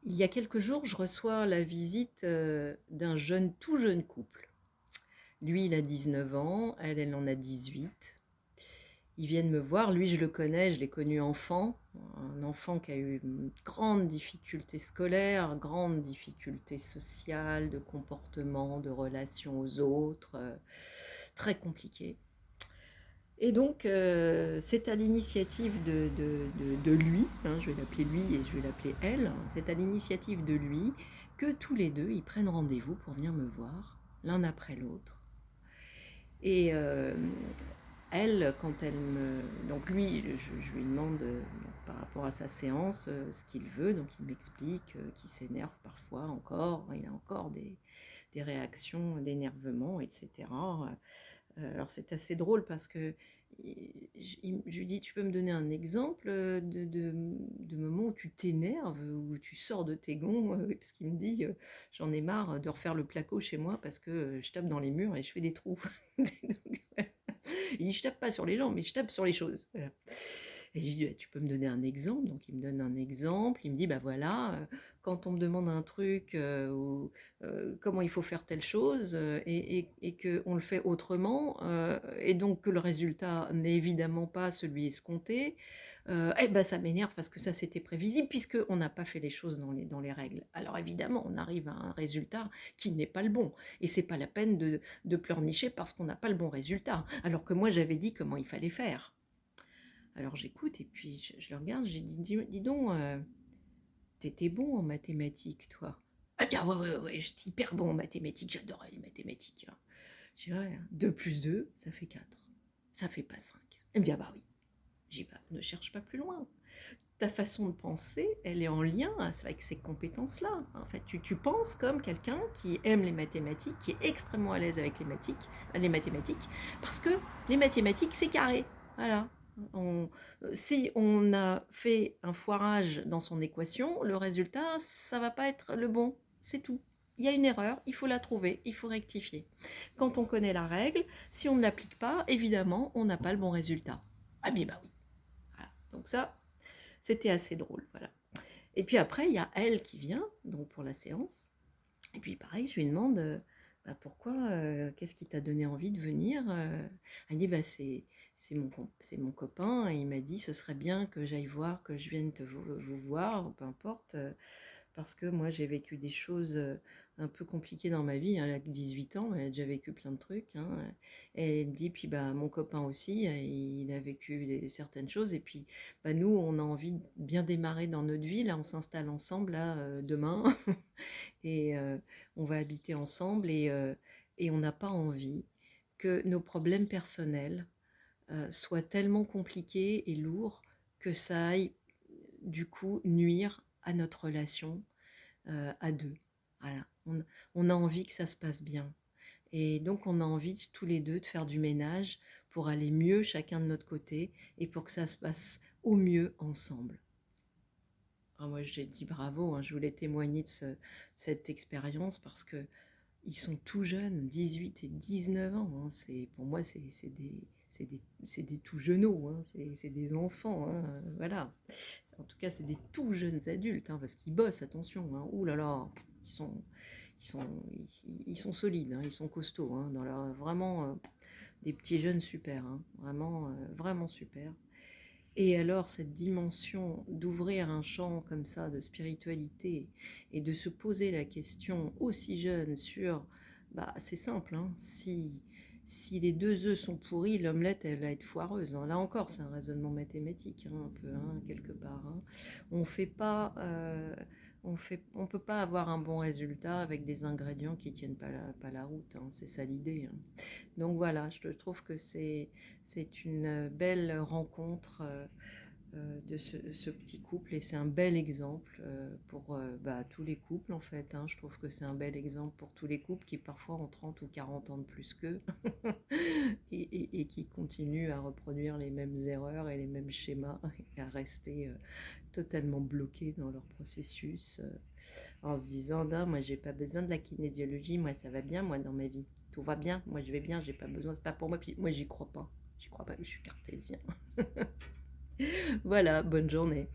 Il y a quelques jours, je reçois la visite, d'un tout jeune couple. Lui, il a 19 ans, elle en a 18. Ils viennent me voir, lui je le connais, je l'ai connu enfant, un enfant qui a eu une grande difficulté scolaire, grande difficulté sociale, de comportement, de relation aux autres, très compliqué. Et donc, c'est à l'initiative de lui, hein, je vais l'appeler lui et je vais l'appeler elle, c'est à l'initiative de lui que tous les deux, ils prennent rendez-vous pour venir me voir, l'un après l'autre. Et elle, quand elle me... Donc lui, je lui demande par rapport à sa séance ce qu'il veut, donc il m'explique qu'il s'énerve parfois encore, il a encore des réactions d'énervement, etc. Alors c'est assez drôle parce que je lui dis, tu peux me donner un exemple de moment où tu t'énerves, où tu sors de tes gonds, parce qu'il me dit, j'en ai marre de refaire le placo chez moi parce que je tape dans les murs et je fais des trous. Donc, voilà. Il dit, je tape pas sur les gens, mais je tape sur les choses. Voilà. Et je lui dis, tu peux me donner un exemple? Donc il me donne un exemple, il me dit, bah voilà, quand on me demande un truc, ou comment il faut faire telle chose, et qu'on le fait autrement, et donc que le résultat n'est évidemment pas celui escompté, eh ben ça m'énerve parce que ça c'était prévisible puisqu'on n'a pas fait les choses dans les règles. Alors évidemment, on arrive à un résultat qui n'est pas le bon, et c'est pas la peine de pleurnicher parce qu'on n'a pas le bon résultat, alors que moi j'avais dit comment il fallait faire. Alors j'écoute et puis je le regarde, j'ai dit, dis donc, t'étais bon en mathématiques, toi. Ah bien, ouais, j'étais hyper bon en mathématiques, j'adorais les mathématiques, hein. Je dis, ouais, 2 plus 2, ça fait 4. Ça fait pas 5. Eh bien, bah oui. J'ai dit, bah, ne cherche pas plus loin. Ta façon de penser, elle est en lien avec ces compétences-là. En fait, tu penses comme quelqu'un qui aime les mathématiques, qui est extrêmement à l'aise avec les mathématiques, parce que les mathématiques, c'est carré. Voilà. On, Si on a fait un foirage dans son équation, le résultat, ça va pas être le bon. C'est tout. Il y a une erreur, il faut la trouver, il faut rectifier. Quand on connaît la règle, si on ne l'applique pas, évidemment, on n'a pas le bon résultat. Ah mais bah oui. Voilà. Donc ça, c'était assez drôle, voilà. Et puis après, il y a elle qui vient, donc pour la séance. Et puis pareil, je lui demande, bah, pourquoi, qu'est-ce qui t'a donné envie de venir? Elle dit, bah, c'est mon copain, et il m'a dit, ce serait bien que j'aille voir, que je vienne vous voir, peu importe, parce que moi j'ai vécu des choses un peu compliquées dans ma vie, hein. Elle a 18 ans, elle a déjà vécu plein de trucs, hein. Et elle me dit, puis bah, mon copain aussi, il a vécu certaines choses, et puis bah, nous, on a envie de bien démarrer dans notre vie, là on s'installe ensemble, là, demain, et on va habiter ensemble, et on n'a pas envie que nos problèmes personnels soient tellement compliqués et lourds que ça aille du coup nuire à notre relation à deux. Voilà. On a envie que ça se passe bien. Et donc, on a envie tous les deux de faire du ménage pour aller mieux chacun de notre côté et pour que ça se passe au mieux ensemble. Alors moi, j'ai dit bravo, hein, je voulais témoigner de cette expérience parce que ils sont tout jeunes, 18 et 19 ans, hein. Pour moi, c'est des tout jeuneaux, hein. C'est des enfants, hein, voilà. En tout cas, c'est des tout jeunes adultes, hein, parce qu'ils bossent, attention, hein. Ouh là là, ils sont, ils sont, ils sont solides, hein, ils sont costauds, hein, dans leur, vraiment des petits jeunes super, hein, vraiment, vraiment super. Et alors, cette dimension d'ouvrir un champ comme ça de spiritualité et de se poser la question aussi jeune sur, bah, c'est simple, hein, si les deux œufs sont pourris, l'omelette, elle va être foireuse, hein. Là encore, c'est un raisonnement mathématique, hein, un peu, hein, quelque part, hein. On fait pas, on peut pas avoir un bon résultat avec des ingrédients qui tiennent pas la route, hein. C'est ça l'idée, hein. Donc voilà, je trouve que c'est une belle rencontre de ce petit couple, et c'est un bel exemple pour bah, tous les couples en fait, hein. Je trouve que c'est un bel exemple pour tous les couples qui parfois ont 30 ou 40 ans de plus qu'eux et qui continuent à reproduire les mêmes erreurs et les mêmes schémas et à rester totalement bloqués dans leur processus en se disant non, moi j'ai pas besoin de la kinésiologie, moi ça va bien, moi dans ma vie tout va bien, moi je vais bien, j'ai pas besoin, c'est pas pour moi. Puis moi j'y crois pas, je suis cartésien. Voilà, bonne journée.